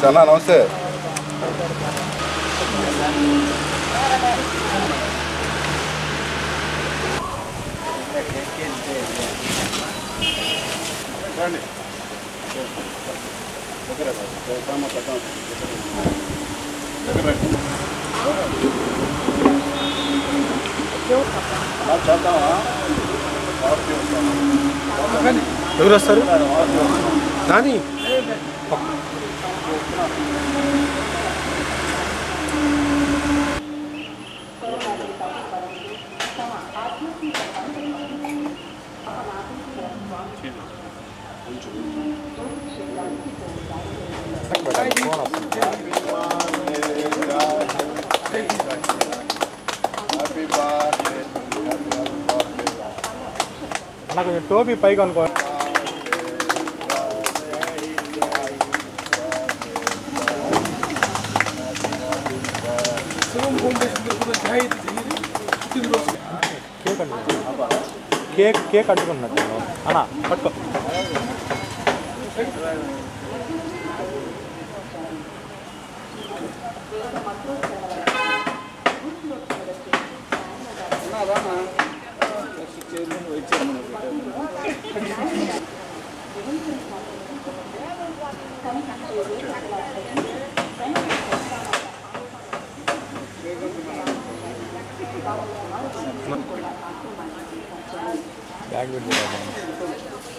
చాలా నమస్తే. ఎవరు వస్తారు కానీ నాకు కొంచెం టోపీ పైకి అనుకో. కేక్ అడ్డుకున్నట్టు అన్నా పట్టుకో. బ్యాగ్ పెట్టుకోవాలి.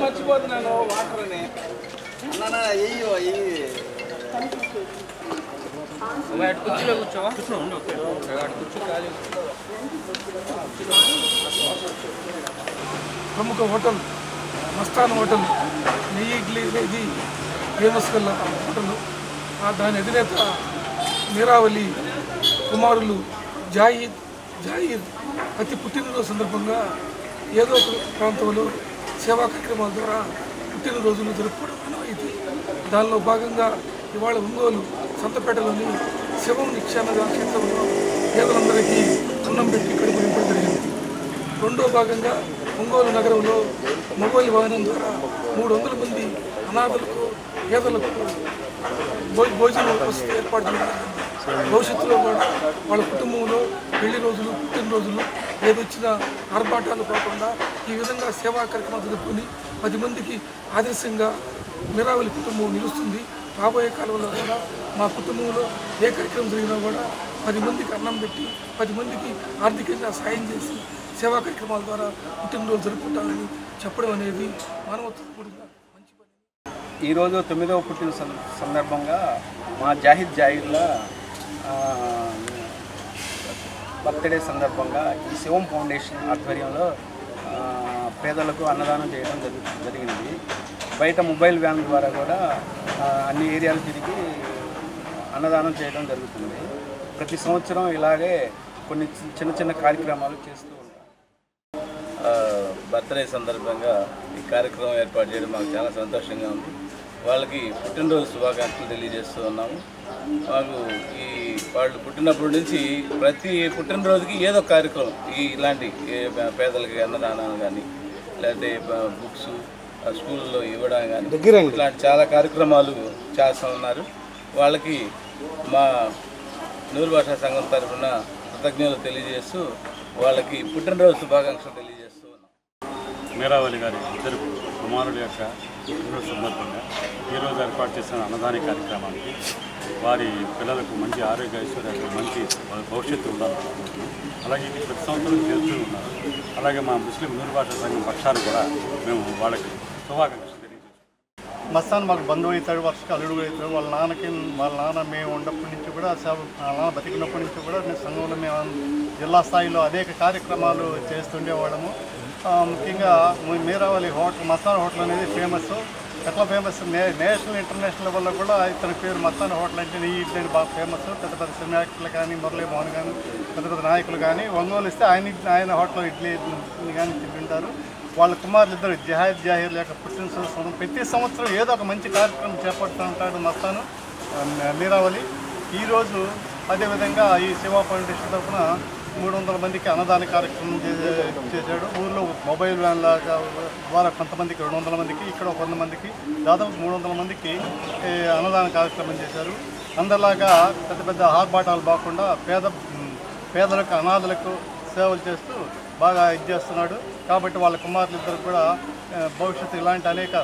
మర్చిపోతున్నాను వాటర్ కుర్చీలో కూర్చోవా? కుర్చీ ఖాళీ. ప్రముఖ హోటల్ మస్తాన్ హోటల్ నెయ్యి ఇడ్లీ ఇది ఫేమస్ గల హోటల్. దాని అధినేత మీరావళి కుమారులు జాహీర్ ప్రతి పుట్టినరోజు సందర్భంగా ఏదో ఒక ప్రాంతంలో సేవా కార్యక్రమాల ద్వారా పుట్టినరోజులు జరుపుకోవడం అనేది. దానిలో భాగంగా ఇవాళ ఒంగోలు సంతపేటలోని శివం నిక్షేమ క్షేత్రంలో పేదలందరికీ అన్నం పెట్టి కడుపు నింపడం జరిగింది. రెండో భాగంగా ఒంగోలు నగరంలో మొబైల్ వాహనం ద్వారా 300 మంది అనాథలకు పేదలకు భోజన వసతి ఏర్పాటు చేయడం జరిగింది. భవిష్యత్తులో కూడా వాళ్ళ కుటుంబంలో పెళ్లి రోజులు పుట్టినరోజులు ఏదొచ్చినా ఆర్భాటాలు కాకుండా ఈ విధంగా సేవా కార్యక్రమాలు జరుపుకొని 10 మందికి ఆదర్శంగా మీరావళి కుటుంబం నిలుస్తుంది. రాబోయే కాలంలో కూడా మా కుటుంబంలో ఏ కార్యక్రమం జరిగినా కూడా 10 మందికి అన్నం పెట్టి 10 మందికి ఆర్థికంగా సాయం చేసి సేవా కార్యక్రమాల ద్వారా పుట్టినరోజు జరుపుకుంటామని చెప్పడం అనేది మానవత్వం కూడిన మంచి పని. ఈరోజు 9వ పుట్టిన సందర్భంగా మా జాహీర్ల బర్త్డే సందర్భంగా ఈ శివం ఫౌండేషన్ ఆధ్వర్యంలో పేదలకు అన్నదానం చేయడం జరిగింది. బయట మొబైల్ వ్యాన్ ద్వారా కూడా అన్ని ఏరియాలు తిరిగి అన్నదానం చేయడం జరుగుతుంది. ప్రతి సంవత్సరం ఇలాగే కొన్ని చిన్న చిన్న కార్యక్రమాలు చేస్తూ బర్త్డే సందర్భంగా ఈ కార్యక్రమం ఏర్పాటు చేయడం మాకు చాలా సంతోషంగా ఉంది. వాళ్ళకి పుట్టినరోజు శుభాకాంక్షలు తెలియజేస్తూ ఉన్నాము. మాకు వాళ్ళు పుట్టినప్పటి నుంచి ప్రతి పుట్టినరోజుకి ఏదో కార్యక్రమం ఇలాంటి పేదలకి అన్నదానం కానీ లేదంటే బుక్స్ స్కూల్లో ఇవ్వడం కానీ ఇలాంటి చాలా కార్యక్రమాలు చేస్తూ ఉన్నారు. వాళ్ళకి మా నూరు భాషా సంఘం తరఫున కృతజ్ఞతలు తెలియజేస్తూ వాళ్ళకి పుట్టినరోజు శుభాకాంక్షలు తెలియజేస్తూ ఉన్నాం. మీరావళి గారి ఇద్దరు కుమారుల యొక్క పుట్టినరోజు సందర్భంగా ఈరోజు ఏర్పాటు చేసిన అన్నదాన కార్యక్రమానికి వారి పిల్లలకు మంచి ఆరోగ్య ఐశ్వర్యాలు మంచి భవిష్యత్తు ఉండాలనుకుంటున్నాం. అలాగే ఇది ప్రతి సంవత్సరం చేస్తూ ఉన్నారు. అలాగే మా ముస్లిం నూరు భాషా సంఘం పక్షాన్ని కూడా మేము వాళ్ళకి శుభాకాంక్షలు తెలియజేస్తాం. మస్తాన్ మాకు బంధువు అవుతాడు, వర్షకు అల్లుడు అవుతాడు. వాళ్ళ నాన్న మేము ఉన్నప్పటి నుంచి కూడా వాళ్ళ నాన్న బతికినప్పటి నుంచి కూడా మేము సంఘంలో మేము జిల్లా స్థాయిలో అనేక కార్యక్రమాలు చేస్తుండేవాళ్ళము. ముఖ్యంగా మీరావళి హోటల్ మస్తాన్ హోటల్ అనేది ఫేమస్. ఎట్లా ఫేమస్ నేషనల్ ఇంటర్నేషనల్ లెవెల్లో కూడా ఇతని పేరు మస్తాన్ హోటల్ అంటే ఈ ఇడ్లీ బాగా ఫేమస్. పెద్ద పెద్ద సినిమా యాక్టర్లు కానీ మురళీ మోహన్ కానీ పెద్ద పెద్ద నాయకులు కానీ ఒంగోలు ఇస్తే ఆయన హోటల్లో ఇడ్లీ కానీ తింటారు. వాళ్ళ కుమారులు ఇద్దరు జాహీర్ లేక పుట్టిన ప్రతి సంవత్సరం ఏదో ఒక మంచి కార్యక్రమం చేపడుతూ ఉంటాడు మస్తాను మీరావళి. ఈరోజు అదేవిధంగా ఈ శివ ఫౌండేషన్ తరఫున 300 మందికి అన్నదాన కార్యక్రమం చేశాడు. ఊళ్ళో మొబైల్ వ్యాన్ల ద్వారా కొంతమందికి 200 మందికి, ఇక్కడ 100 మందికి, దాదాపు 300 మందికి అన్నదాన కార్యక్రమం చేశారు. అందరిలాగా పెద్ద పెద్ద ఆర్భాటాలు బాకుండా పేదలకు అనాథలకు సేవలు చేస్తూ బాగా చేస్తున్నాడు. కాబట్టి వాళ్ళ కుమారులు ఇద్దరు కూడా భవిష్యత్తు ఇలాంటి అనేక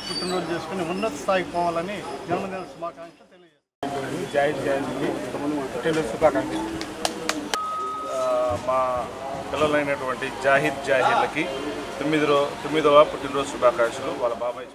పుట్టినరోజు చేసుకుని ఉన్నత స్థాయికి పోవాలని జన్మదిన శుభాకాంక్షలు తెలియజేస్తాను. పుట్టినరోజు శుభాకాంక్షలు. మా పిల్లలైనటువంటి జాహీర్లకి 9వ పుట్టినరోజు శుభాకాంక్షలు. వాళ్ళ బాబాయ్